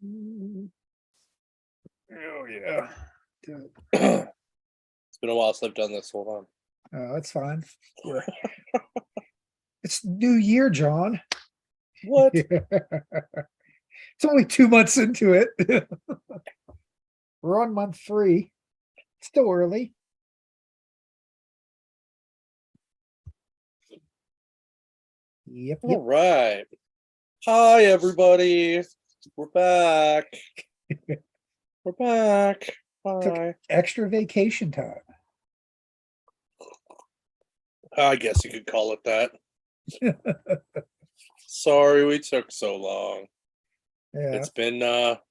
Oh yeah. It's been a while since I've done this. Hold on. Oh, that's fine. It's New Year, John. What? It's only 2 months into it. We're on month 3. It's still early. Yep. All right. Hi, everybody. We're back. We're back. Took Hi. extra vacation time. I guess you could call it that. Sorry we took so long. Yeah. It's been a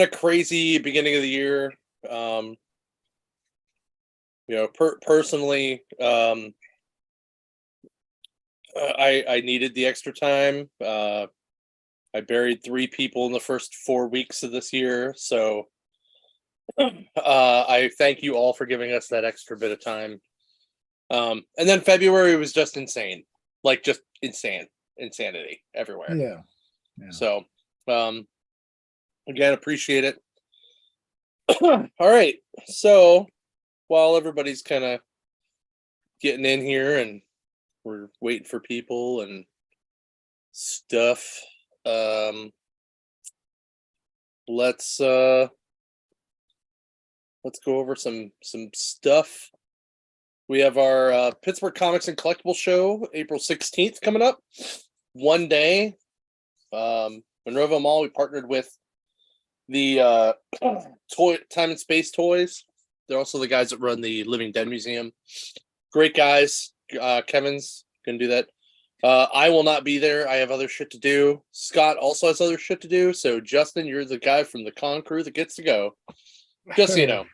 crazy beginning of the year. Personally, I needed the extra time. I buried 3 people in the first 4 weeks of this year, so I thank you all for giving us that extra bit of time. And then February was just insane, like just insanity everywhere. Yeah. So, again, appreciate it. All right. So while everybody's kind of getting in here and we're waiting for people and stuff, let's go over some stuff. We have our Pittsburgh Comics and Collectibles show, April 16th, coming up. One day. Monroeville Mall, we partnered with the Time and Space Toys. They're also the guys that run the Living Dead Museum. Great guys. Kevin's going to do that. I will not be there. I have other shit to do. Scott also has other shit to do. So, Justin, you're the guy from the con crew that gets to go. Just so you know.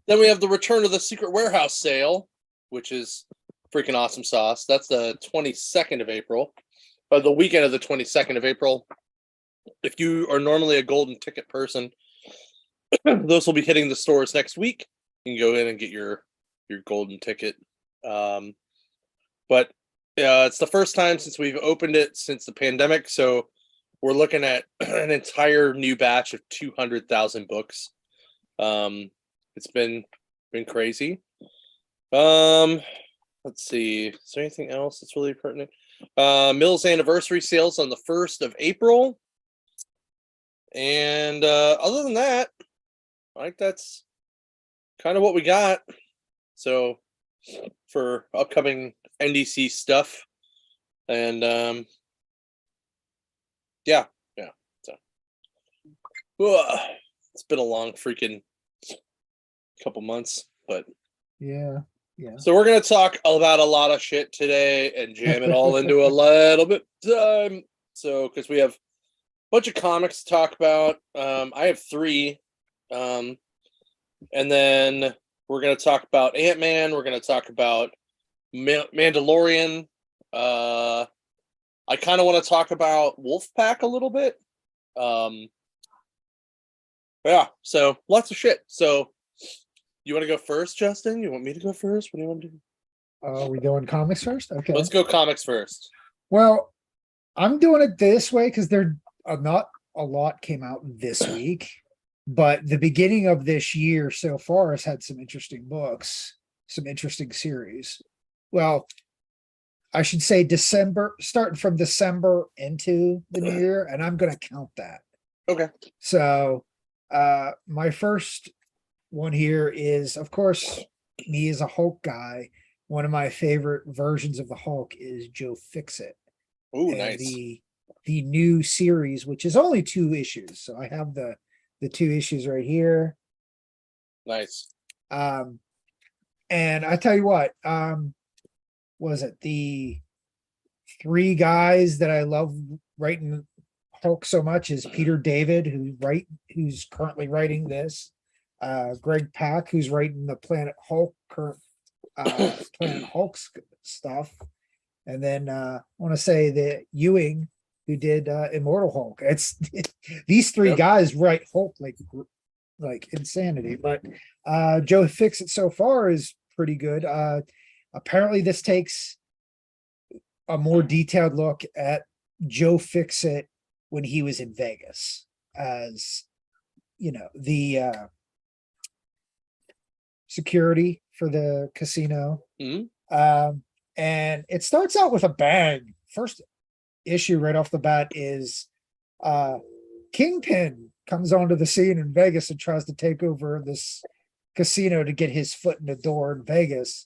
Then we have the return of the Secret Warehouse sale, which is freaking awesome sauce. That's the 22nd of April. The weekend of the 22nd of April. If you are normally a golden ticket person, those will be hitting the stores next week. You can go in and get your golden ticket. But it's the first time since we've opened it since the pandemic, so we're looking at an entire new batch of 200,000 books. It's been crazy. Let's see. Is there anything else that's really pertinent? Mills anniversary sales on the 1st of April. And other than that, I think that's kind of what we got. So for upcoming NDC stuff. And yeah. So it's been a long freaking couple months, but Yeah. So we're gonna talk about a lot of shit today and jam it all into a little bit of time. So because we have a bunch of comics to talk about. I have 3. And then we're gonna talk about Ant-Man. We're gonna talk about Mandalorian. I kind of want to talk about Wolfpack a little bit. Yeah, so lots of shit. So you want to go first, Justin? You want me to go first? What do you want to do? Are we doing comics first? Okay. Let's go comics first. Well, I'm doing it this way because there not a lot came out this week, but the beginning of this year so far has had some interesting books, some interesting series. Well, I should say December, starting from December into the new year, and I'm going to count that. Okay. So, my first one here is, of course, me as a Hulk guy. One of my favorite versions of the Hulk is Joe Fixit. Oh, and nice. The new series, which is only 2 issues. So I have the 2 issues right here. Nice. And I tell you what, was it the 3 guys that I love writing Hulk so much is Peter David, who's currently writing this, Greg Pak, who's writing the Planet Hulk Planet Hulk stuff, and then I want to say that Ewing, who did Immortal Hulk. These 3 guys write Hulk like insanity. But Joe Fixit so far is pretty good. Apparently, this takes a more detailed look at Joe Fixit when he was in Vegas as, the security for the casino. Mhm. And it starts out with a bang. First issue right off the bat is Kingpin comes onto the scene in Vegas and tries to take over this casino to get his foot in the door in Vegas.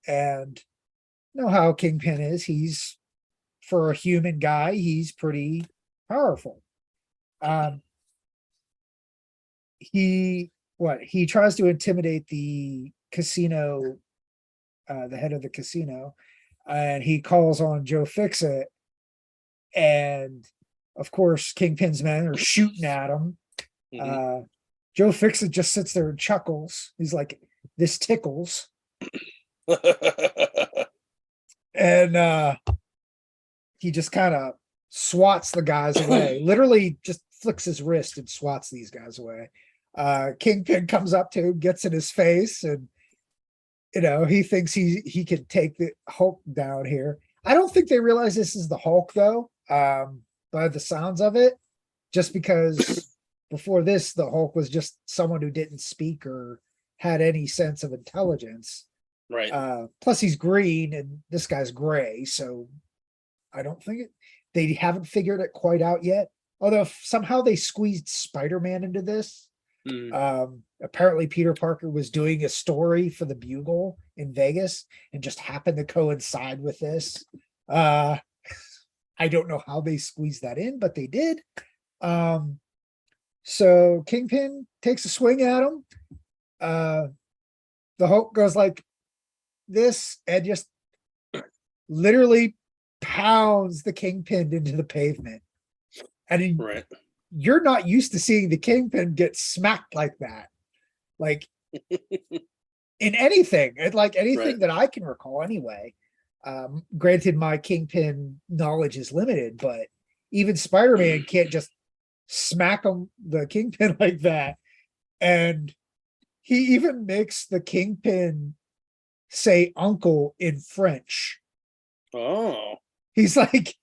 And you know how Kingpin is. He's, for a human guy, he's pretty powerful. He tries to intimidate the casino, the head of the casino, and he calls on Joe Fixit. And of course, Kingpin's men are shooting at him. Joe Fixit just sits there and chuckles. He's like, "This tickles." And he just kind of swats the guys away. Literally just flicks his wrist and swats these guys away. Kingpin comes up to him, gets in his face, and he thinks he can take the Hulk down here. I don't think they realize this is the Hulk though, by the sounds of it, just because before this, the Hulk was just someone who didn't speak or had any sense of intelligence. Right. Plus he's green and this guy's gray, so I don't think they haven't figured it quite out yet. Although somehow they squeezed Spider-Man into this. Apparently Peter Parker was doing a story for the Bugle in Vegas and just happened to coincide with this. I don't know how they squeezed that in, but they did. So Kingpin takes a swing at him. The Hulk goes like this and just literally pounds the Kingpin into the pavement. And Right. you're not used to seeing the Kingpin get smacked like that. Like in anything, like anything Right. that I can recall anyway. Granted, my Kingpin knowledge is limited, but even Spider-Man can't just smack the Kingpin like that. And he even makes the Kingpin say uncle in French. Oh. He's like,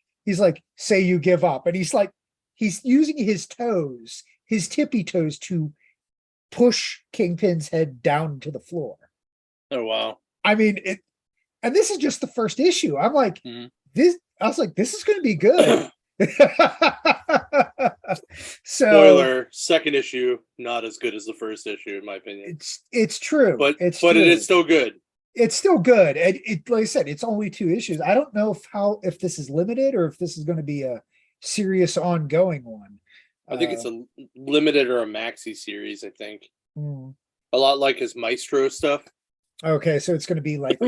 say you give up. And he's using his toes, his tippy toes, to push Kingpin's head down to the floor. Oh, wow. I mean, and this is just the first issue. I'm like, this is going to be good. So, spoiler, second issue, not as good as the first issue, in my opinion. It's true. But it is still good. It's still good. And like I said, it's only 2 issues. I don't know if this is limited or if this is going to be a serious ongoing one. I think it's a limited or a maxi series, I think. A lot like his Maestro stuff. Okay, so it's going to be like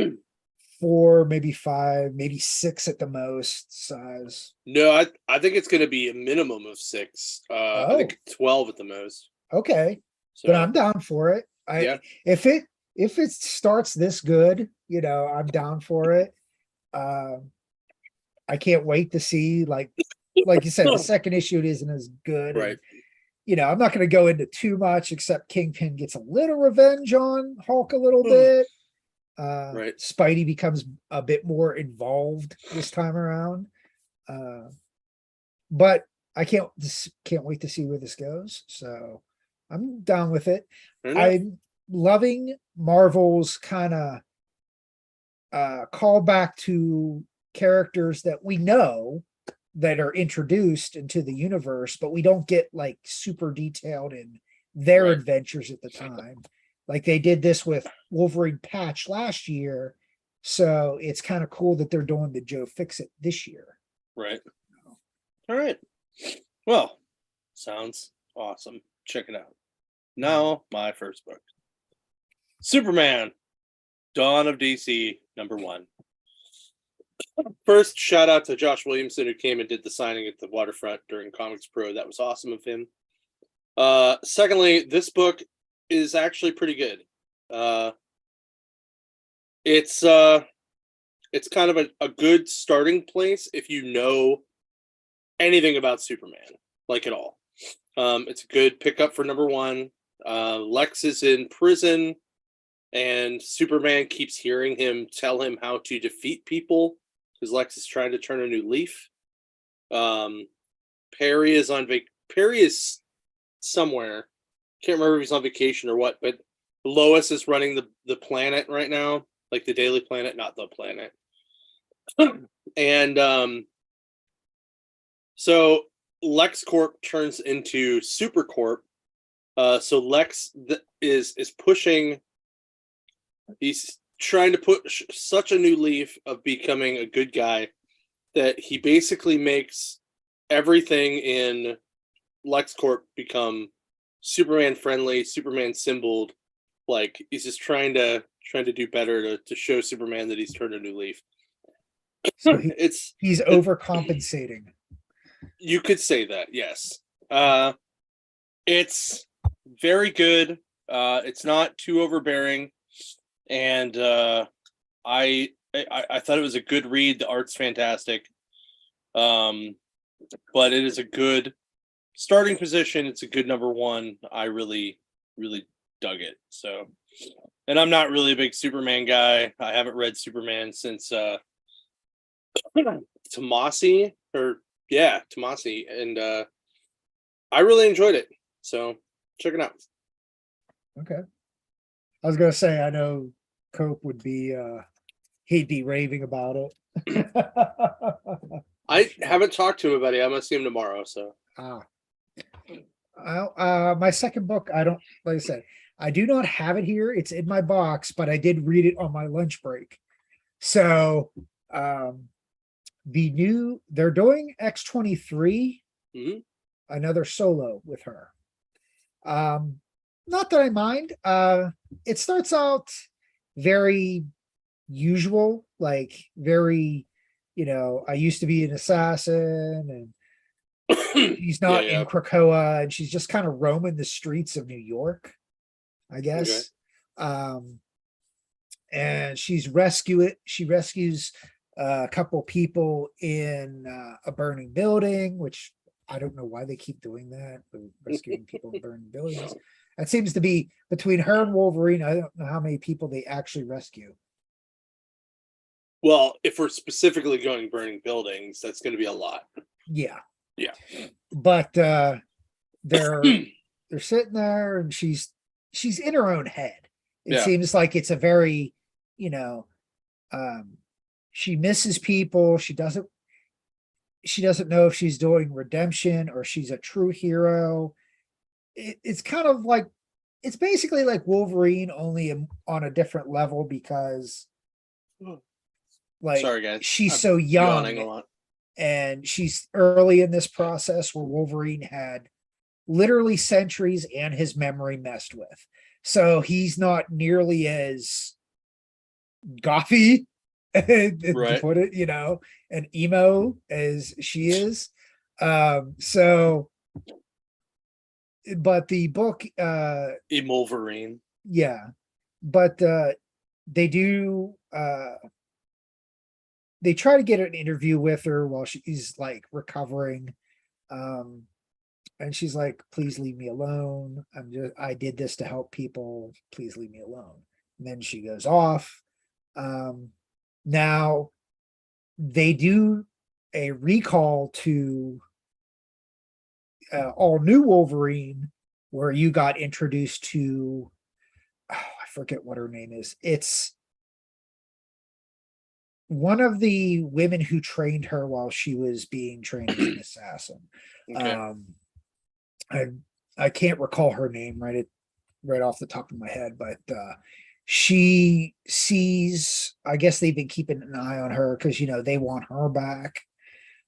4, maybe 5, maybe 6 at the most size. No, I think it's going to be a minimum of 6. I think 12 at the most. Okay, so, but I'm down for it. If it starts this good, I'm down for it. I can't wait to see, like you said, the second issue isn't as good. Right. And, I'm not going to go into too much, except Kingpin gets a little revenge on Hulk a little bit. Right. Spidey becomes a bit more involved this time around. But I can't wait to see where this goes. So I'm down with it. I'm loving Marvel's kind of call back to characters that we know that are introduced into the universe, but we don't get like super detailed in their adventures at the time. Like they did this with Wolverine Patch last year. So it's kind of cool that they're doing the Joe Fixit this year. Right. All right. Well, sounds awesome. Check it out. Now, my first book. Superman, Dawn of DC, #1. First, shout out to Josh Williamson, who came and did the signing at the waterfront during Comics Pro. That was awesome of him. Secondly, this book is actually pretty good. It's kind of a good starting place if you know anything about Superman, like at all. It's a good pickup for #1. Lex is in prison, and Superman keeps hearing him tell him how to defeat people because Lex is trying to turn a new leaf. Perry is Perry is somewhere. Can't remember if he's on vacation or what, but Lois is running the planet right now, like the Daily Planet, not the planet. And so LexCorp turns into SuperCorp. So Lex is pushing. He's trying to push such a new leaf of becoming a good guy that he basically makes everything in LexCorp become Superman friendly, Superman symboled. Like he's just trying to do better to show Superman that he's turned a new leaf. So he's overcompensating. You could say that, yes. It's very good. It's not too overbearing, and I thought it was a good read. The art's fantastic, but it is a good starting position. It's a good number one. I really dug it. So, and I'm not really a big Superman guy. I haven't read Superman since Tomasi, and I really enjoyed it. So check it out. Okay. I was gonna say I know Cope would be he'd be raving about it. I haven't talked to him about it. I'm gonna see him tomorrow. So my second book, I don't, like I said, I do not have it here. It's in my box, but I did read it on my lunch break. So they're doing X-23, another solo with her. Not that I mind. It starts out very usual, like very, I used to be an assassin, and she's not in Krakoa, and she's just kind of roaming the streets of New York, I guess. Okay. And she rescues a couple people in a burning building, which I don't know why they keep doing that, rescuing people in burning buildings. That seems to be between her and Wolverine. I don't know how many people they actually rescue. Well, if we're specifically going burning buildings, that's going to be a lot. Yeah. Yeah. But they're sitting there, and she's in her own head. It seems like it's a very, she misses people. She doesn't know if she's doing redemption or she's a true hero. It's kind of like, it's basically like Wolverine, only on a different level, because sorry guys, she's so young, and she's early in this process where Wolverine had literally centuries and his memory messed with. So he's not nearly as gothy, to put it, and emo as she is. But the book, Wolverine. Yeah. But they do they try to get an interview with her while she's like recovering. And she's like, please leave me alone. I did this to help people. Please leave me alone. And then she goes off. Now they do a recall to all new Wolverine, where you got introduced to, I forget what her name is. It's one of the women who trained her while she was being trained as an assassin. Okay. I can't recall her name right off the top of my head, but she sees, I guess they've been keeping an eye on her because they want her back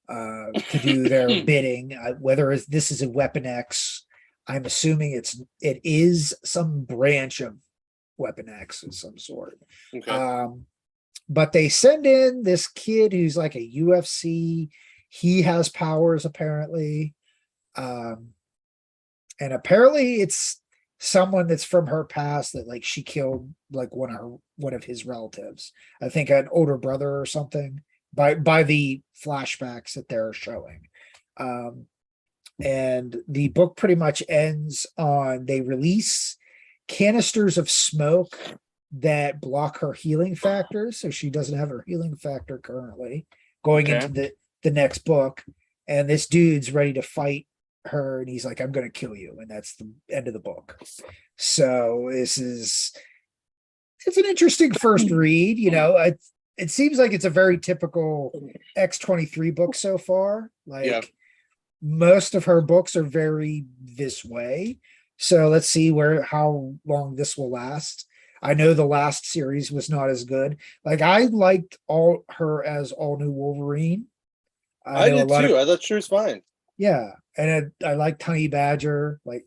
to do their bidding. Whether this is a Weapon X, I'm assuming it is some branch of Weapon X of some sort. Okay. But they send in this kid who's like a UFC. He has powers apparently. And apparently it's someone that's from her past that like she killed like one of his relatives. I think an older brother or something by the flashbacks that they're showing. And the book pretty much ends on, they release canisters of smoke that block her healing factors. So she doesn't have her healing factor currently going into the next book. and this dude's ready to fight her, and he's like, I'm gonna kill you, and that's the end of the book. So it's an interesting first read. It seems like it's a very typical X-23 book so far. Yeah. Most of her books are very this way. So let's see how long this will last. I know the last series was not as good. Like, I liked her as all new Wolverine. I know did too. I thought she was fine. yeah, and I liked Honey Badger. Like,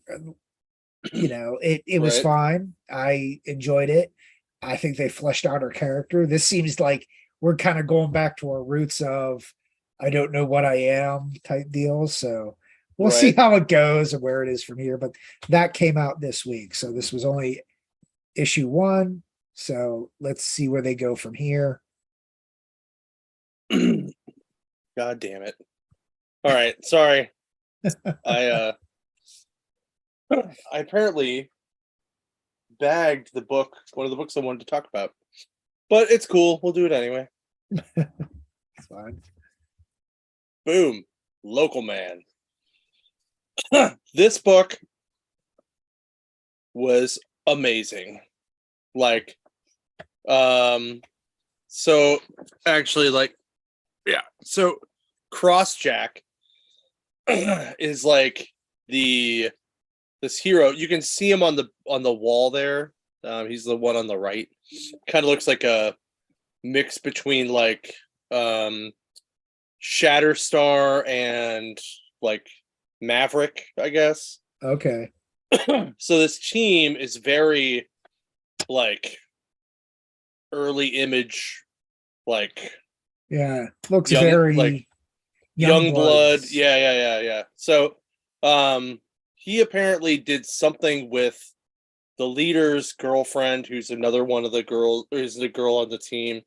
it was Right. fine. I enjoyed it. I think they fleshed out her character. This seems like we're kind of going back to our roots of I don't know what I am type deal. So we'll see Right. how it goes and where it is from here. But that came out this week. So this was only issue 1. So let's see where they go from here. God damn it. All right. Sorry. I apparently bagged one of the books I wanted to talk about. But it's cool. We'll do it anyway. It's fine. Boom. Local Man. This book was amazing. Like, so actually, like, yeah. So Crossjack is like this hero. You can see him on the wall there. He's the one on the right. Kind of looks like a mix between like Shatterstar and like Maverick, I guess. Okay. So this team is very like early Image, like Yeah. Looks young, very like young blood. Yeah. So he apparently did something with the leader's girlfriend, who's another one of the girls, who's the girl on the team,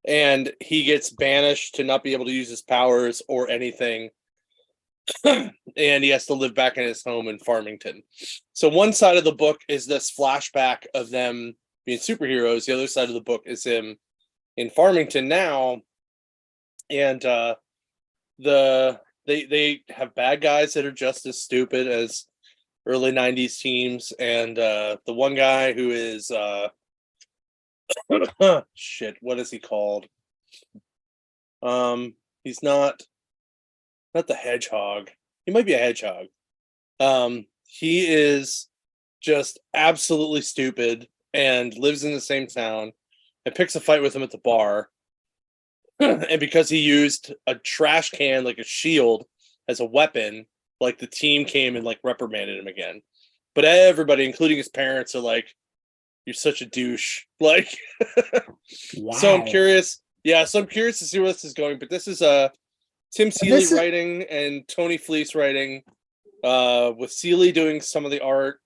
and he gets banished to not be able to use his powers or anything. And he has to live back in his home in Farmington. So one side of the book is this flashback of them being superheroes. The other side of the book is him in Farmington now. And they have bad guys that are just as stupid as early 90s teams. And the one guy who is shit, what is he called? He's not the hedgehog. He might be a hedgehog. He is just absolutely stupid and lives in the same town and picks a fight with him at the bar. And because he used a trash can like a shield as a weapon, like the team came and like reprimanded him again. But everybody, including his parents, are like, "You're such a douche." Like, Wow. So I'm curious. Yeah, so I'm curious to see where this is going. But this is Tim Seeley writing and Tony Fleece writing, with Seeley doing some of the art,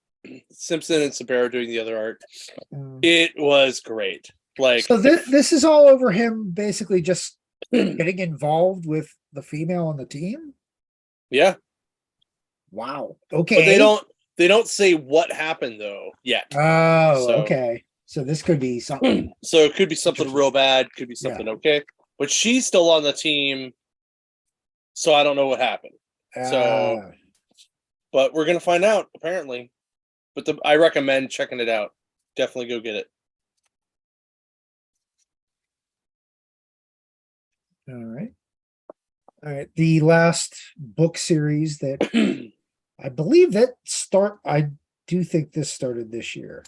Simpson and Sabero doing the other art. It was great. Like, so this is all over him basically just getting involved with the female on the team. Yeah. Wow. Okay. But they don't say what happened though yet. Oh, okay. So this could be something. So it could be something real bad, could be something okay. But she's still on the team, so I don't know what happened. So, but we're gonna find out apparently. But I recommend checking it out. Definitely go get it. All right. The last book series that I believe I do think this started this year,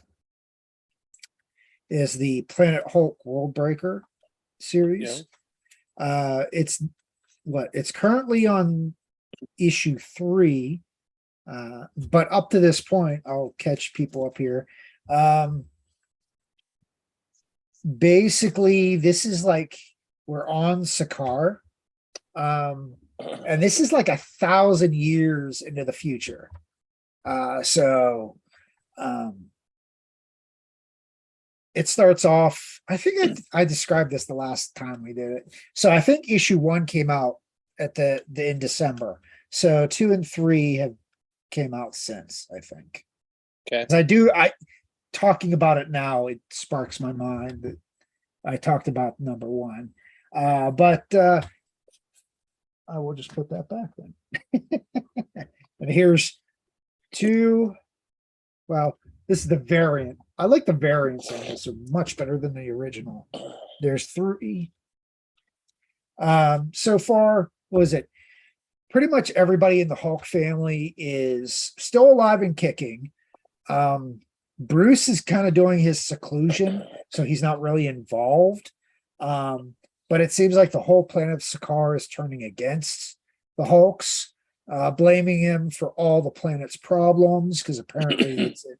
is the Planet Hulk World Breaker series. Yeah. It's currently on issue 3. But up to this point, I'll catch people up here. Basically, this is like we're on Sakaar. And this is like 1,000 years into the future. It starts off, I think I described this the last time we did it. So I think issue 1 came out in December. So 2 and 3 came out since, I think. Okay. Talking about it now, it sparks my mind that I talked about number 1. But I will just put that back then. And here's two. Well, this is the variant. I like the variants on this. Are much better than the original. There's three. So far, what was it? Pretty much everybody in the Hulk family is still alive and kicking. Bruce is kind of doing his seclusion, so he's not really involved. But it seems like the whole planet of Sakaar is turning against the Hulks, blaming him for all the planet's problems because apparently it's in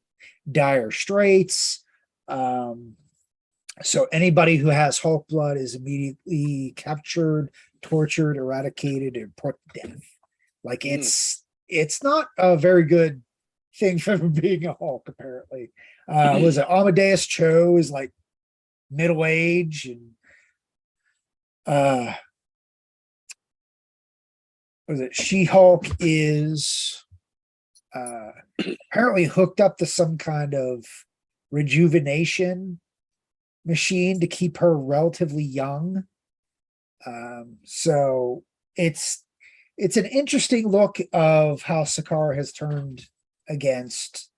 dire straits. So anybody who has Hulk blood is immediately captured, tortured, eradicated, and put to death. Like it's not a very good thing for him being a Hulk, apparently. Was it Amadeus Cho is like middle age and was it She-Hulk is apparently hooked up to some kind of rejuvenation machine to keep her relatively young. So it's an interesting look of how Sakaar has turned against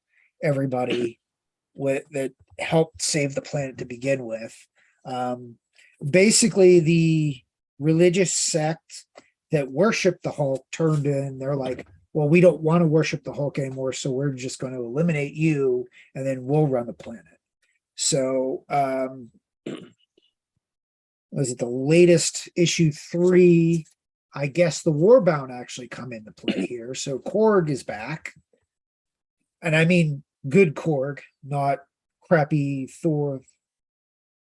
everybody that helped save the planet to begin with. Basically, the religious sect that worshiped the Hulk turned in. They're like, well, we don't want to worship the Hulk anymore, so we're just going to eliminate you, and then we'll run the planet. So, was it the latest issue 3? I guess the Warbound actually come into play here. So Korg is back. And I mean good Korg, not crappy Thor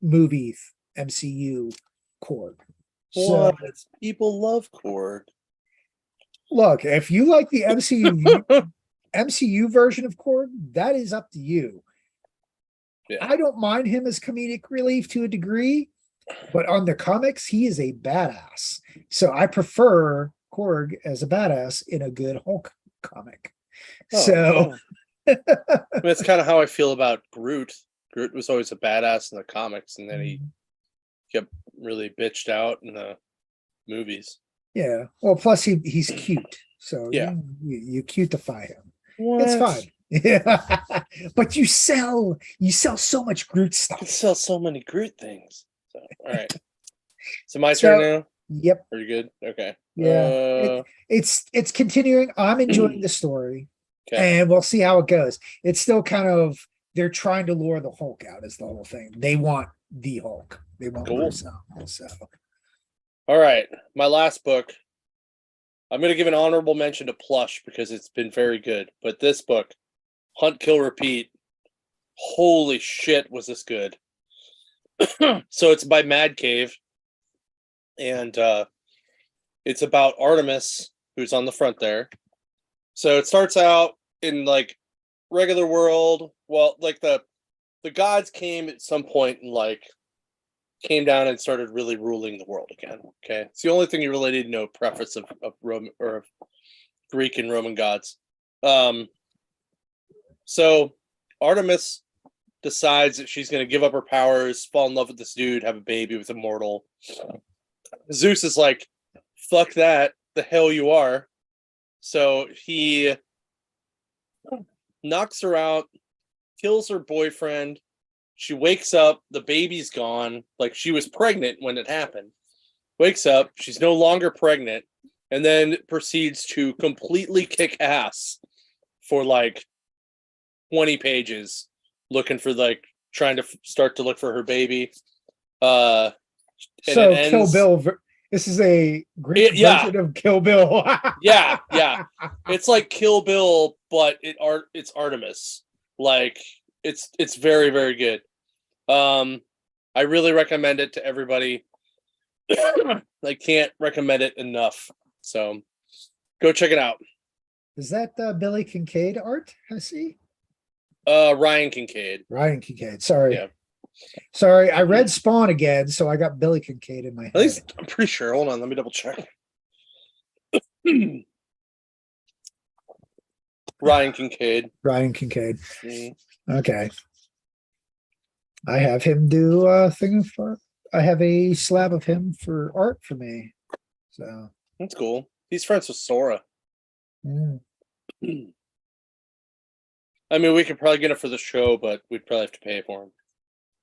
movie MCU Korg. So What? People love Korg. look, if you like the MCU version of Korg, that is up to you. Yeah. I don't mind him as comedic relief to a degree, but on the comics, he is a badass. So I prefer Korg as a badass in a good Hulk comic. So that's kind of how I feel about Groot. Groot was always a badass in the comics, and then he kept really bitched out in the movies. Yeah. Well, plus he's cute. So yeah, you cutify him. What? It's fine. Yeah. But you sell so much Groot I can stuff. sell so many Groot things. So, all right. So my turn now? Yep. Are you good? Okay. Yeah. It's continuing. I'm enjoying the story. Okay. And we'll see how it goes. It's still kind of they're trying to lure the Hulk out is the whole thing. They want the Hulk. They want Bruce out. So all right. My last book. I'm gonna give an honorable mention to Plush because it's been very good. But this book, Hunt, Kill, Repeat. Holy shit, was this good. So it's by Mad Cave. And it's about Artemis, who's on the front there. So it starts out in like regular world. Well, like the gods came at some point and like came down and started really ruling the world again. Okay, it's the only thing you really need to know. Preface of Roman or of Greek and Roman gods. So Artemis decides that she's going to give up her powers, fall in love with this dude, have a baby with a mortal. Zeus is like, "Fuck that! The hell you are!" So he knocks her out, kills her boyfriend. She wakes up, the baby's gone. Like she was pregnant when it happened. Wakes up, she's no longer pregnant, and then proceeds to completely kick ass for like 20 pages, looking for like trying to start to look for her baby. So Kill Bill. This is a Greek version of Kill Bill. yeah. It's like Kill Bill, but it's Artemis. Like it's very, very good. I really recommend it to everybody. I can't recommend it enough. So go check it out. Is that Billy Kincaid art? I see. Ryan Kincaid. Sorry. Yeah. Sorry, I read Spawn again, so I got Billy Kincaid in my head. At least I'm pretty sure. Hold on, let me double check. Ryan Kincaid. Okay. I have him do a thing for. I have a slab of him for art for me. So That's cool. He's friends with Sora. Mm. I mean, we could probably get it for the show, but we'd probably have to pay for him.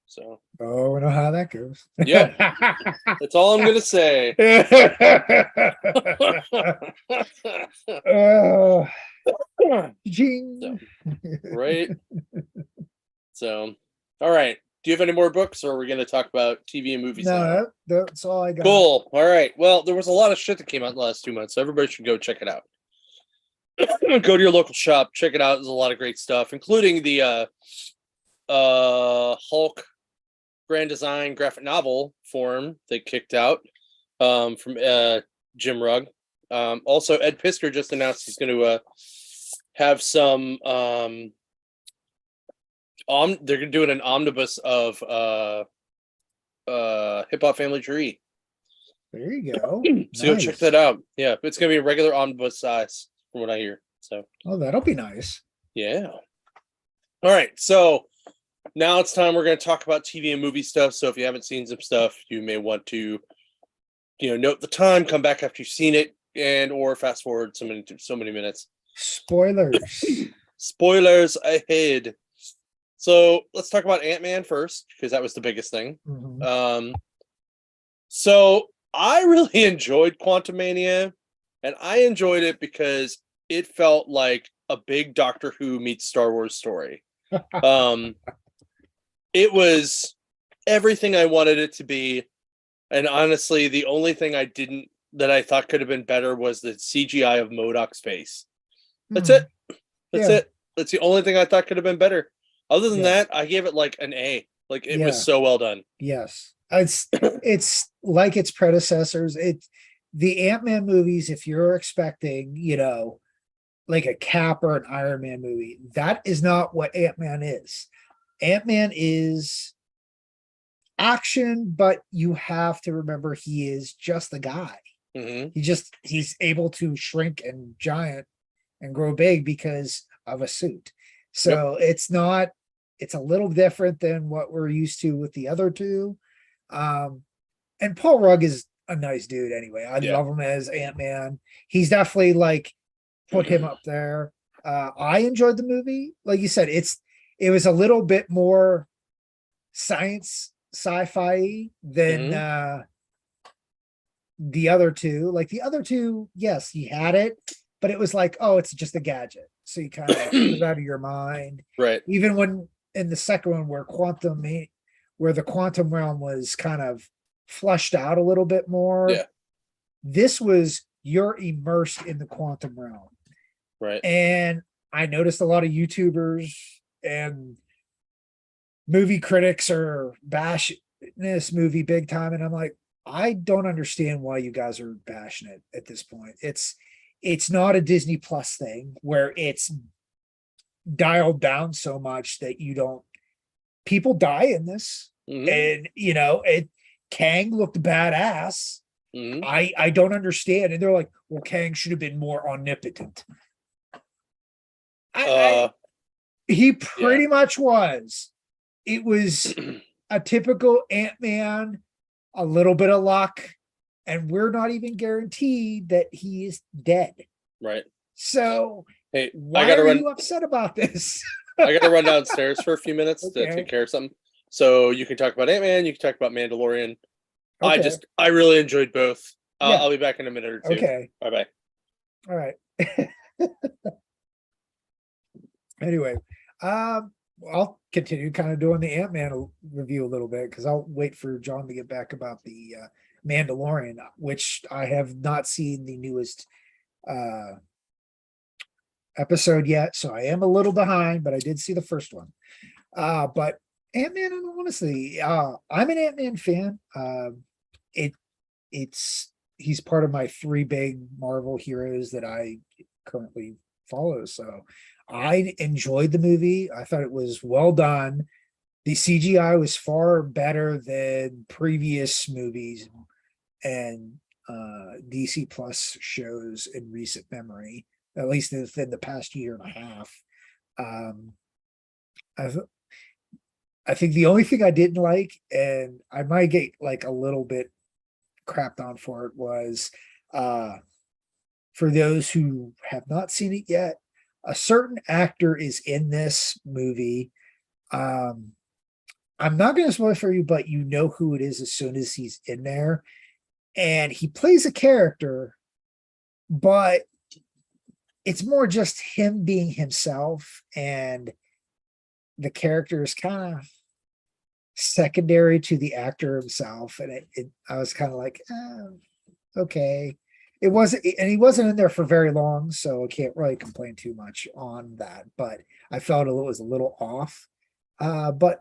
So, Oh, we know how that goes. yep, that's all I'm gonna say. Oh, So, jing. right. So, all right. Do you have any more books, or are we going to talk about TV and movies now? No, that's all I got. Cool. All right. Well, there was a lot of shit that came out in the last 2 months, so everybody should go check it out. Go to your local shop, check it out. There's a lot of great stuff, including the Hulk Grand Design graphic novel form they kicked out from Jim Rugg. Also, Ed Piskor just announced he's going to have some. They're doing an omnibus of Hip Hop Family Tree. There you go. So go check that out. Yeah, it's gonna be a regular omnibus size from what I hear. So that'll be nice. Yeah. All right. So now it's time we're gonna talk about TV and movie stuff. So if you haven't seen some stuff, you may want to, note the time, come back after you've seen it, and or fast forward so many minutes. Spoilers. Spoilers ahead. So let's talk about Ant-Man first, because that was the biggest thing. Mm-hmm. So I really enjoyed Quantumainia, and I enjoyed it because it felt like a big Doctor Who meets Star Wars story. It was everything I wanted it to be, and honestly, the only thing that I thought could have been better was the CGI of MODOK's face. That's it. That's it. That's the only thing I thought could have been better. Other than that, I gave it like an A. Like it was so well done. Yes. It's like its predecessors. The Ant-Man movies, if you're expecting, like a Cap or an Iron Man movie, that is not what Ant-Man is. Ant-Man is action, but you have to remember he is just a guy. Mm-hmm. He's able to shrink and giant and grow big because of a suit. So it's a little different than what we're used to with the other two. And Paul Rudd is a nice dude anyway. I love him as Ant-Man. He's definitely like put him up there. I enjoyed the movie. Like you said, it was a little bit more sci-fi than the other two. Like the other two, yes, he had it, but it was like, oh, it's just a gadget. So you kind of put it out of your mind. Right. Even when in the second one where the quantum realm was kind of flushed out a little bit more. Yeah. This was you're immersed in the quantum realm. Right. And I noticed a lot of YouTubers and movie critics are bashing this movie big time. And I'm like, I don't understand why you guys are bashing it at this point. It's not a Disney Plus thing where it's dialed down so much that people die in this. And Kang looked badass. I don't understand. And they're like, well, Kang should have been more omnipotent. He pretty much was. It was a typical Ant-Man, a little bit of luck, and we're not even guaranteed that he is dead. Right. So hey, why are you upset about this? I gotta run downstairs for a few minutes to take care of something. So you can talk about Ant-Man, you can talk about Mandalorian. Okay. I really enjoyed both. I'll be back in a minute or two. Okay. Bye-bye. All right. Anyway, I'll continue kind of doing the Ant-Man review a little bit because I'll wait for John to get back about the Mandalorian, which I have not seen the newest episode yet, so I am a little behind, but I did see the first one. But Ant-Man, and honestly, I'm an Ant-Man fan. He's part of my 3 big Marvel heroes that I currently follow. So I enjoyed the movie. I thought it was well done. The CGI was far better than previous movies and DC Plus shows in recent memory, at least within the past year and a half. I think the only thing I didn't like, and I might get like a little bit crapped on for it, was For those who have not seen it yet, a certain actor is in this movie. I'm not going to spoil it for you, but you know who it is as soon as he's in there. And he plays a character, but it's more just him being himself, and the character is kind of secondary to the actor himself. And I was kind of like, okay. It wasn't, and he wasn't in there for very long, so I can't really complain too much on that. But I felt it was a little off. But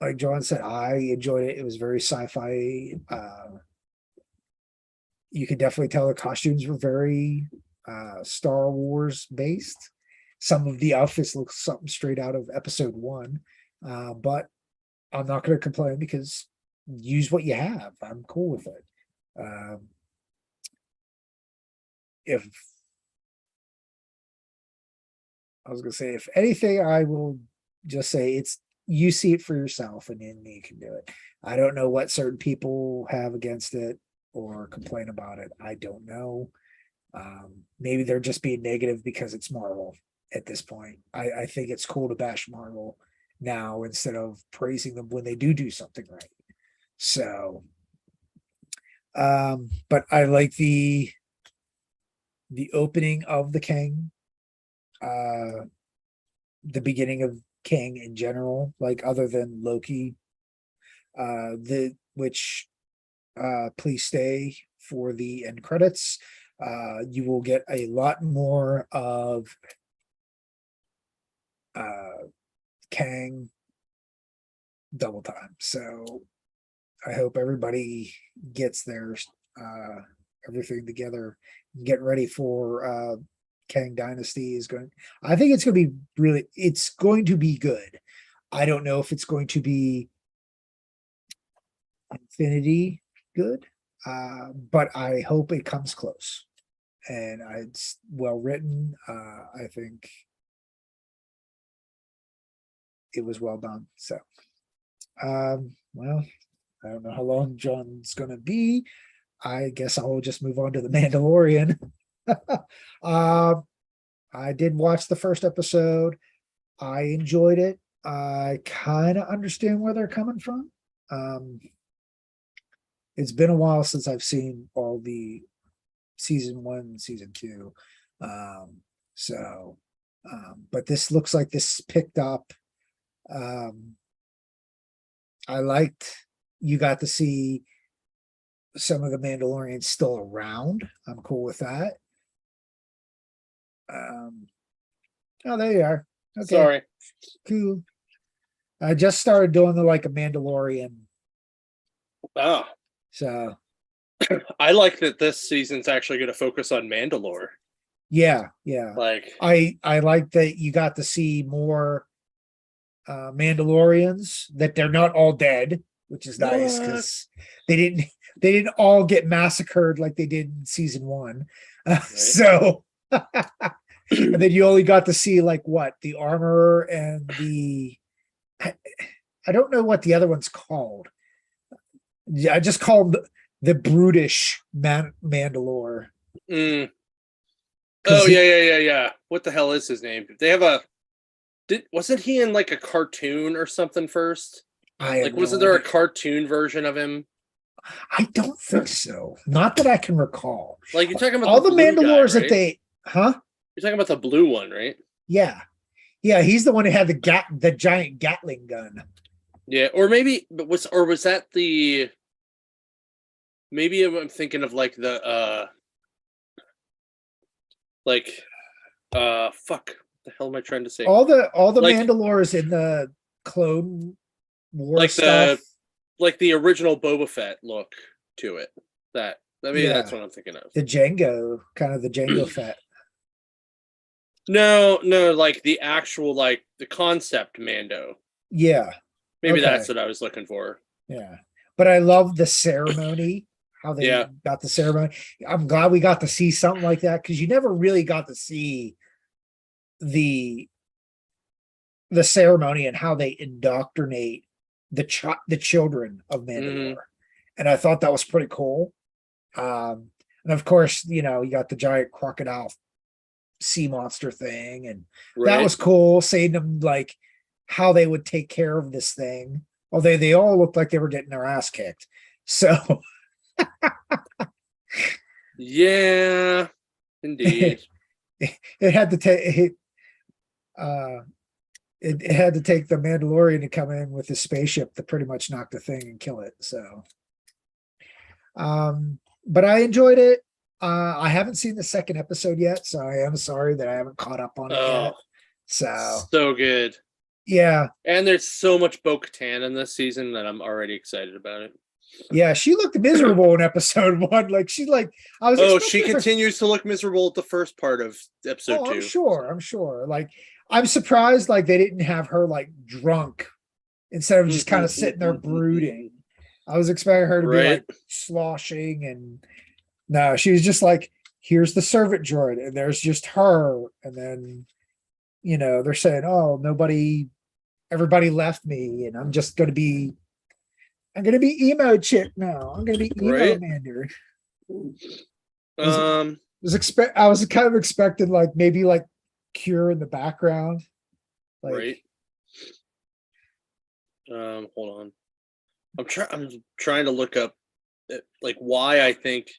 like John said, I enjoyed it. It was very sci-fi. You could definitely tell the costumes were very Star Wars based. Some of the outfits look something straight out of episode 1. But I'm not going to complain because use what you have. I'm cool with it. If I was going to say, if anything, I will just say it's, you see it for yourself and then you can do it. I don't know what certain people have against it or complain about it. I don't know. Maybe they're just being negative because it's Marvel at this point. I think it's cool to bash Marvel now instead of praising them when they do something right. So, but I like the opening of the King, the beginning of King in general, like other than Loki, which please stay for the end credits. You will get a lot more of Kang double time. So I hope everybody gets their everything together, get ready for Kang Dynasty is going. I think it's going to be really, it's going to be good. I don't know if it's going to be Infinity good, but I hope it comes close. And it's well written. I think it was well done. So, well, I don't know how long John's going to be. I guess I'll just move on to the Mandalorian. I did watch the first episode. I enjoyed it. I kind of understand where they're coming from. It's been a while since I've seen all the season 1, season 2. But this looks like this picked up. I liked, you got to see some of the Mandalorians still around. I'm cool with that. Oh, there you are. Okay. Sorry. Cool. I just started doing a Mandalorian. Oh, So I like that this season's actually going to focus on Mandalore. yeah. Like, I like that you got to see more Mandalorians, that they're not all dead, which is nice because they didn't all get massacred like they did in season 1. Right. So and then you only got to see the armor and I don't know what the other one's called. I just called the brutish Mandalore. Oh yeah. What the hell is his name? They have wasn't he in a cartoon or something first? Wasn't there a cartoon version of him? I don't think so. Not that I can recall. You're talking about all the Mandalores guy, right? that they, huh? You're talking about the blue one, right? Yeah, he's the one who had the giant Gatling gun. Yeah, or maybe, was that the? Maybe I'm thinking of fuck. What the hell am I trying to say? All the Mandalores in the Clone War stuff, the original Boba Fett look to it. That's what I'm thinking of. The Jango Fett. No, the actual the concept Mando. Yeah. Maybe that's what I was looking for. Yeah. But I love the ceremony, how they got the ceremony. I'm glad we got to see something like that, because you never really got to see the ceremony and how they indoctrinate the children of Mandalore. And I thought that was pretty cool. And of course, you got the giant crocodile sea monster thing, and that Right. was cool, seeing them like how they would take care of this thing. Although they all looked like they were getting their ass kicked. So Yeah, indeed. it had to take uh it had to take the Mandalorian to come in with his spaceship to pretty much knock the thing and kill it. So but I enjoyed it. I haven't seen the second episode yet, so I am sorry that I haven't caught up on it yet. Oh, So so good. yeah. And there's so much Bo-Katan in this season that I'm already excited about it. Yeah, she looked miserable in episode 1. Like she's like, I was. Oh, she expecting her- continues to look miserable at the first part of episode Oh, 2. I'm sure. I'm sure. Like, I'm surprised. Like they didn't have her like drunk instead of just kind of sitting there brooding. I was expecting her to be Right. like sloshing, and no, she was just like, here's the servant droid, and there's just her, and then they're saying, oh, everybody left me, and I'm gonna be emo chick now. I'm gonna be emo Right. Mander. Um, I was kind of expecting like maybe like Cure in the background. Like, right. Hold on. I'm trying to look up like why I think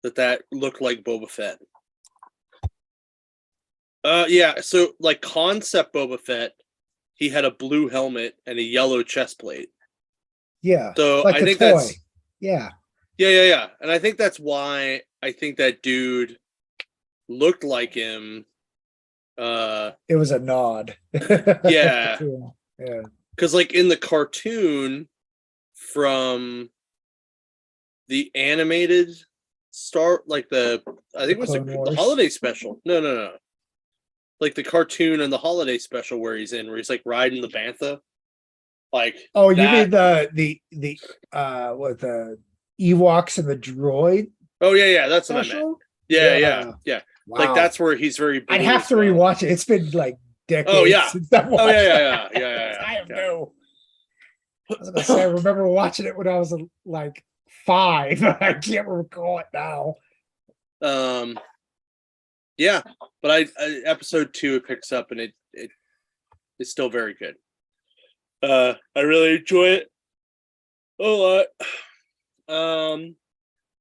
that looked like Boba Fett. Yeah, so like concept Boba Fett, he had a blue helmet and a yellow chest plate. yeah. So Like I the think toy. that's Yeah. yeah. And I think that's why I think that dude looked like him. It was a nod. Yeah. Yeah. Because like in the cartoon from the animated like I think it was the holiday special. No. Like the cartoon and the holiday special where he's like riding the bantha. Like, oh, you mean the what, the Ewoks and the droid? Oh yeah, that's what I meant. Special? Yeah. Wow. Like that's where he's very blue I'd have as to well. rewatch it. It's been like decades Oh yeah. since I've watched Yeah. I have no. I was gonna say I remember watching it when I was like 5. I can't recall it now. Yeah, but I episode 2 it picks up and it's still very good. I really enjoy it a lot.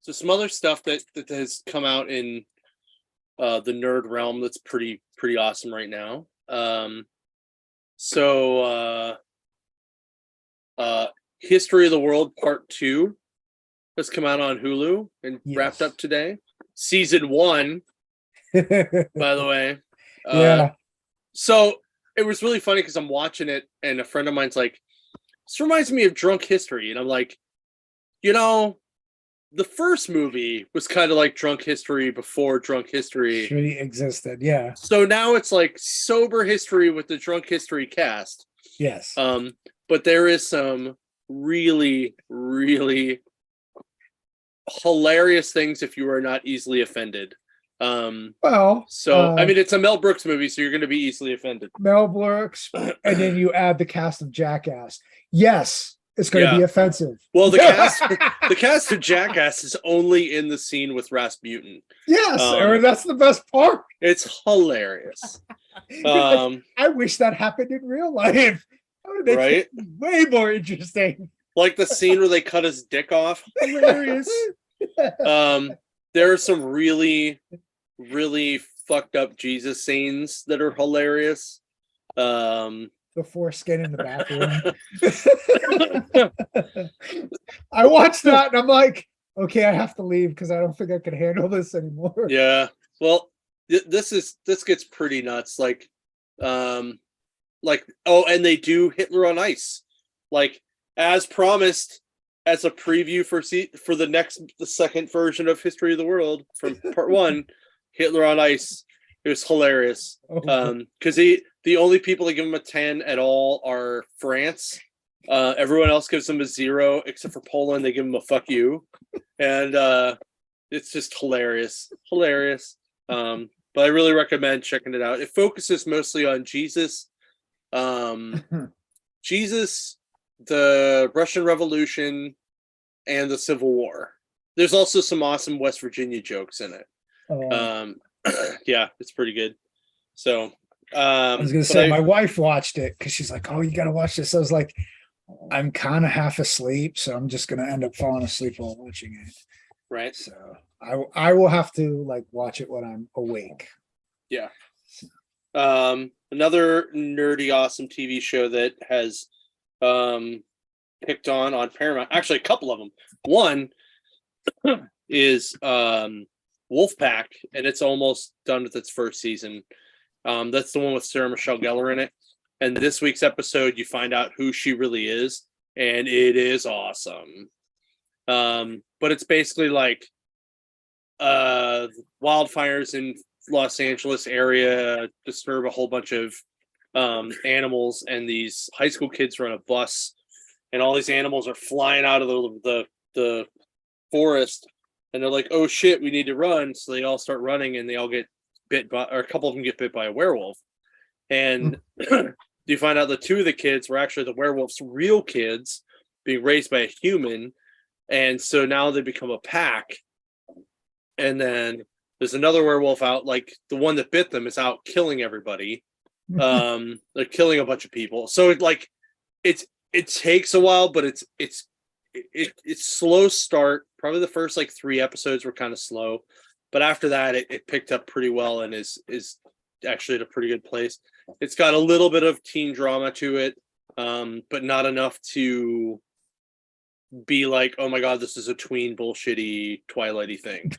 So some other stuff that has come out in the nerd realm that's pretty awesome right now. History of the World Part 2 has come out on Hulu and wrapped up today. Season 1, by the way. Yeah. So it was really funny because I'm watching it and a friend of mine's like, this reminds me of Drunk History. And I'm like, the first movie was kind of like Drunk History before Drunk History existed. Yeah. So now it's like Sober History with the Drunk History cast. Yes. But there is some really, really hilarious things if you are not easily offended. I mean, it's a Mel Brooks movie, so you're going to be easily offended. Mel Brooks, and then you add the cast of Jackass. Yes, it's going to be offensive. Well, the cast of Jackass is only in the scene with Rasputin. Yes, that's the best part. It's hilarious. I wish that happened in real life. That would make it way more interesting. Like the scene where they cut his dick off. Hilarious. There are some really, really fucked up Jesus scenes that are hilarious. The foreskin in the bathroom. I watched that and I'm like, okay, I have to leave because I don't think I can handle this anymore. Yeah. Well, this gets pretty nuts. Like, and they do Hitler on Ice, like as promised, as a preview for the second version of History of the World from Part 1, Hitler on Ice. It was hilarious. Because the only people that give him a 10 at all are France. Everyone else gives him a 0 except for Poland. They give him a fuck you, and it's just hilarious. But I really recommend checking it out. It focuses mostly on Jesus, the Russian Revolution, and the Civil War. There's also some awesome West Virginia jokes in it. Oh, Yeah, it's pretty good. So I was gonna say my wife watched it because she's like, "Oh, you got to watch this." I was like, "I'm kind of half asleep, so I'm just gonna end up falling asleep while watching it." right. So I will have to like watch it when I'm awake. Yeah. Another nerdy awesome TV show that has picked on Paramount. Actually, a couple of them. One is Wolfpack, and it's almost done with its first season. That's the one with Sarah Michelle Gellar in it. And this week's episode, you find out who she really is, and it is awesome. But it's basically like wildfires in Los Angeles area disturb a whole bunch of animals, and these high school kids run a bus, and all these animals are flying out of the forest, and they're like, "Oh shit, we need to run!" So they all start running, and they all get bit by, or a couple of them get bit by a werewolf, and you find out that two of the kids were actually the werewolf's real kids being raised by a human, and so now they become a pack. And then there's another werewolf out, like the one that bit them is out killing everybody. They're killing a bunch of people. So it takes a while, but it's slow start. Probably the first like 3 episodes were kind of slow, but after that it picked up pretty well and is actually at a pretty good place. It's got a little bit of teen drama to it, but not enough to be like, oh my god, this is a tween bullshitty Twilighty thing.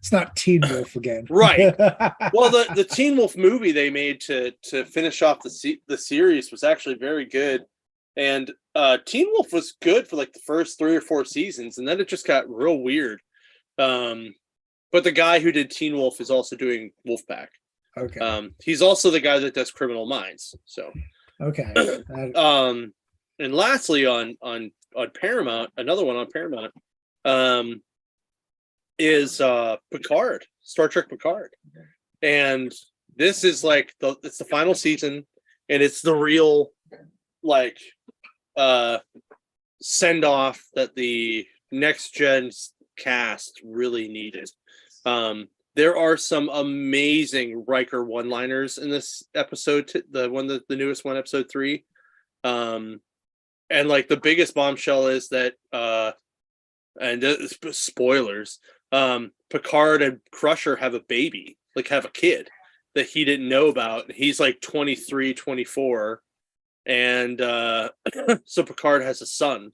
It's not Teen Wolf again, right? Well, the Teen Wolf movie they made to finish off the series was actually very good, and Teen Wolf was good for like the first 3 or 4 seasons, and then it just got real weird. But the guy who did Teen Wolf is also doing Wolfpack. Okay. He's also the guy that does Criminal Minds. So okay. And lastly on Paramount, another one on Paramount, is Picard, Star Trek Picard. And this is like it's the final season, and it's the real like send off that the next gen cast really needed. There are some amazing Riker one-liners in this episode, the newest one, episode 3. And like the biggest bombshell is that spoilers, Picard and Crusher have a baby, like have a kid that he didn't know about. He's like 23, 24, and so Picard has a son.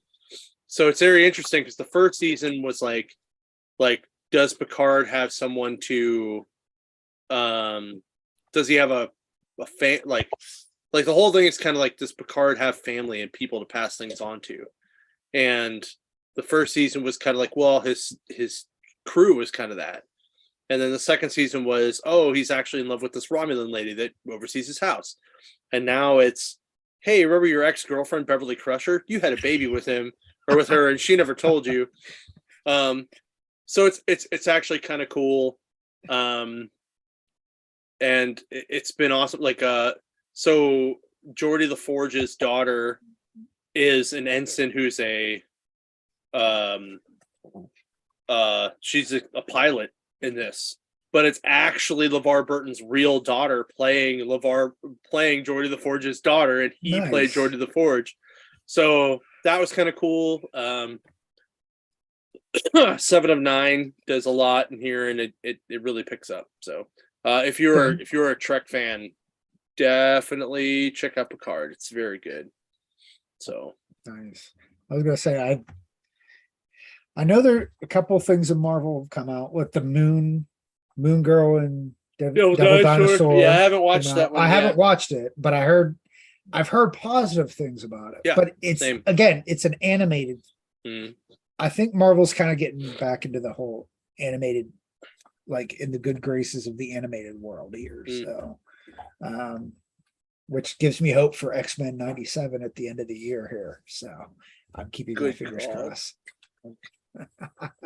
So it's very interesting because the first season was like does Picard have someone to does he have a like the whole thing is kind of like, does Picard have family and people to pass things on to? And the first season was kind of like, well, his crew was kind of that. And then the second season was, oh, he's actually in love with this Romulan lady that oversees his house. And now it's, hey, remember your ex-girlfriend, Beverly Crusher? You had a baby with him or with her, and she never told you. So it's actually kind of cool. And it's been awesome. Like, so Geordi the Forge's daughter is an ensign who's she's a pilot in this, but it's actually LeVar Burton's real daughter playing Geordi the Forge's daughter, and he played Geordi the Forge. So that was kind of cool. 7 of 9 does a lot in here, and it really picks up. So if you're a Trek fan, definitely check out Picard. It's very good. So nice. I was gonna say I know there are a couple of things in Marvel have come out with the Moon Girl and Devil Dinosaur. Yeah, I haven't watched that one. I haven't watched it, but I've heard positive things about it. Yeah, but it's same. Again, it's an animated. Mm. I think Marvel's kind of getting back into the whole animated, like in the good graces of the animated world here. So, which gives me hope for X-Men 97 at the end of the year here. So I'm keeping my fingers crossed.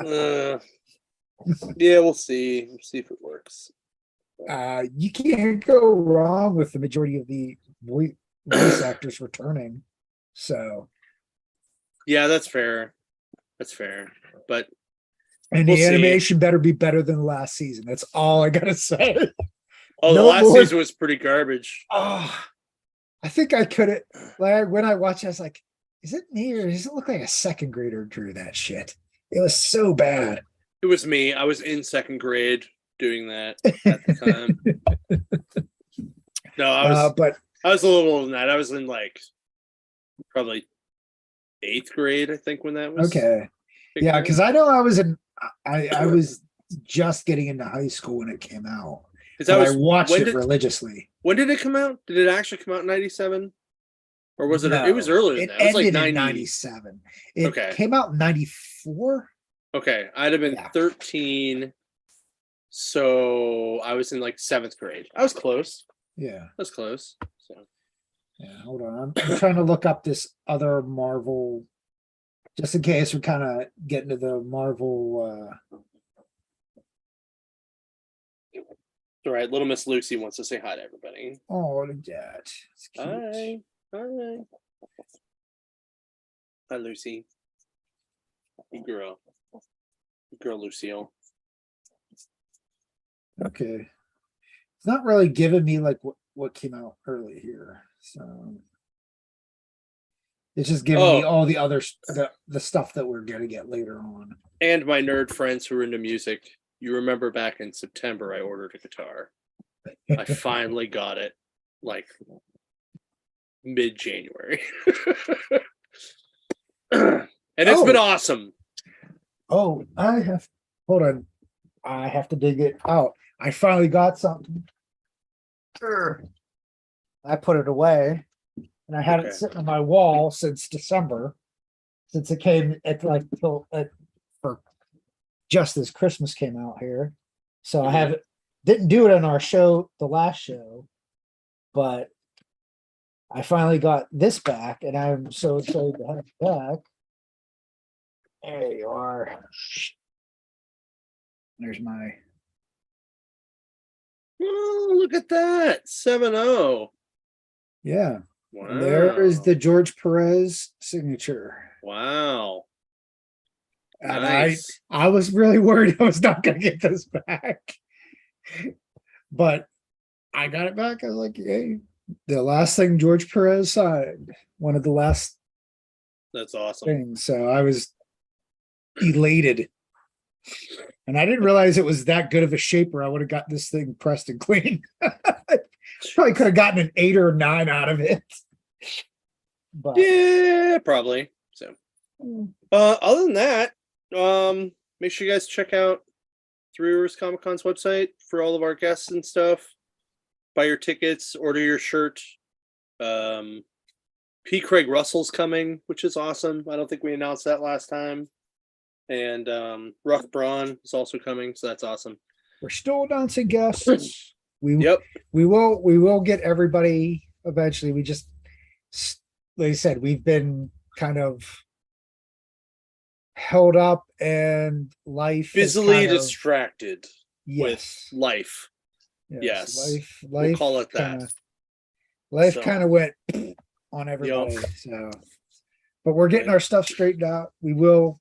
Yeah, we'll see. We'll see if it works. You can't go wrong with the majority of the voice actors returning. So yeah, that's fair. That's fair. but And we'll the see. animation better be better than last season. That's all I gotta say. The No last more- season was pretty garbage. Oh, I think I could have, like, when I watched, I was like, is it me or does it look like a second grader drew that shit? It was so bad. It was me. I was in second grade doing that at the time. No, But I was a little older than that. I was in like probably 8th grade, I think, when that was. okay. Yeah, because I know I was just getting into high school when it came out. Because I watched it religiously. When did it come out? Did it actually come out in 97? Or was it? No, It was earlier than that. It was like ended 90. in 97. It Okay. came out in 94. Okay, I'd have been Yeah. 13, so I was in like 7th grade. I was close. Yeah. I was close. So Yeah, hold on. I'm trying to look up this other Marvel, just in case we're kind of getting to the Marvel. all right. Little Miss Lucy wants to say hi to everybody. Oh, look at that. It's cute. Hi. Hi. Hi, Lucy. Good girl. Good girl, Lucille. Okay. It's not really giving me like what came out early here. So it's just giving me all the other the stuff that we're gonna get later on. And my nerd friends who are into music, you remember back in September I ordered a guitar. I finally got it like mid-January. And it's been awesome. Oh, hold on. I have to dig it out. I finally got something. I put it away and I had it sitting on my wall since December, since it came at like for just as Christmas came out here. So I have it, didn't do it on our show, the last show, but I finally got this back and I'm so excited to have it back. There you are. There's my. Oh, look at that. 7-0. Yeah. Wow. And there is the George Perez signature. Wow. And Nice. I was really worried I was not going to get this back. But I got it back. I was like, hey, the last thing George Perez signed, one of the last That's awesome. things. So I was elated. And I didn't realize it was that good of a shaper. I would have got this thing pressed and clean. Probably could have gotten an 8 or 9 out of it. But Yeah, probably. So other than that, make sure you guys check out Three Rivers Comic Con's website for all of our guests and stuff. Buy your tickets, order your shirt. P. Craig Russell's coming, which is awesome. I don't think we announced that last time. And Ruff Braun is also coming, so that's awesome. we're still announcing guests. We Yep. will get everybody eventually. We just, like I said, we've been kind of held up and life has Busily kind of- distracted yes, with life. Yes. life We'll call it that. Life So- kind of went on everybody. So, but we're getting our stuff straightened out. We will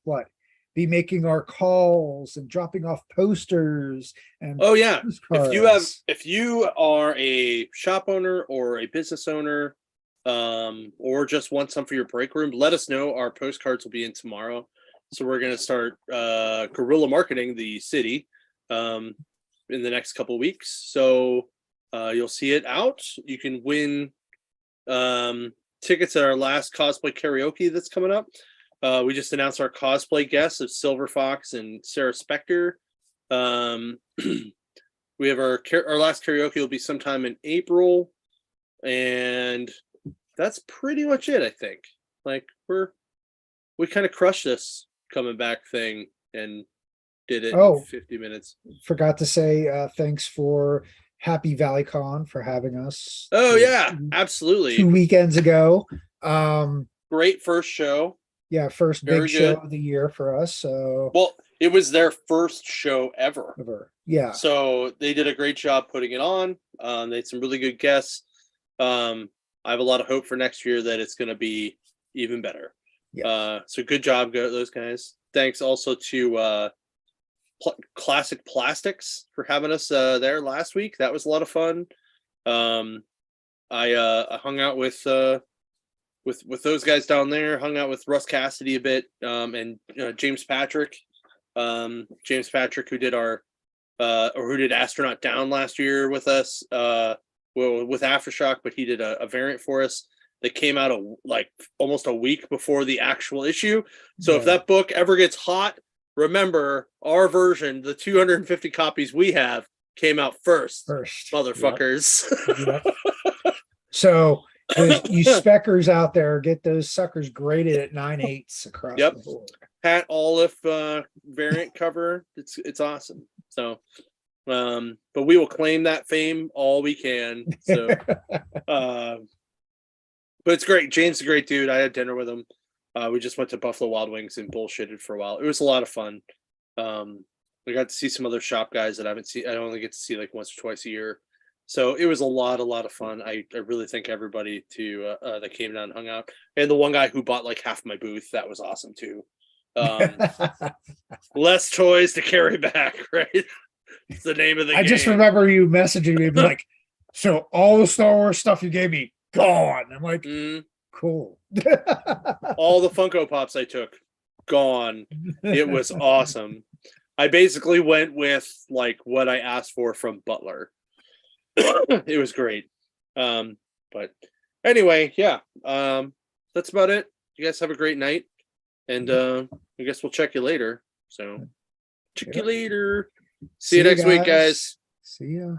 be making our calls and dropping off posters and Oh yeah. postcards. If you are a shop owner or a business owner, or just want some for your break room, let us know. Our postcards will be in tomorrow. So we're gonna start guerrilla marketing the city in the next couple of weeks. So you'll see it out. You can win tickets at our last cosplay karaoke that's coming up. We just announced our cosplay guests of Silver Fox and Sarah Spector. We have our last karaoke will be sometime in April, and that's pretty much it. I think like we kind of crushed this coming back thing and did it in 50 minutes. Forgot to say thanks for Happy Valley Con for having us. Oh yeah, absolutely. 2 weekends ago. Great first show. Yeah, first Very big show good. of the year for us. So Well, it was their first show ever. Yeah. So they did a great job putting it on. They had some really good guests. I have a lot of hope for next year that it's going to be even better. Yeah. So good job, those guys. thanks also to Classic Plastics for having us there last week. That was a lot of fun. I hung out with those guys down there. Hung out with Russ Cassidy a bit, and James Patrick. James Patrick, who did who did Astronaut Down last year with us, with Aftershock, but he did a variant for us that came out almost a week before the actual issue. So if that book ever gets hot, remember our version, the 250 copies we have, came out first. Motherfuckers. Yep. So you speckers out there, get those suckers graded at 9/8 across the board. Pat Olive variant cover. It's awesome. So but we will claim that fame all we can. So but it's great. James is a great dude. I had dinner with him. We just went to Buffalo Wild Wings and bullshitted for a while. It was a lot of fun. We got to see some other shop guys that I haven't seen. I only get to see like once or twice a year. So it was a lot of fun. I really thank everybody that came down and hung out. And the one guy who bought like half my booth, that was awesome too. Less toys to carry back, right? It's the name of the game. I just remember you messaging me like, so all the Star Wars stuff you gave me, gone. I'm like, cool. All the Funko Pops I took, gone. It was awesome. I basically went with like what I asked for from Butler. It was great. But anyway, yeah. That's about it. You guys have a great night. And I guess we'll check you later. So check you later. See you next week, guys. See ya.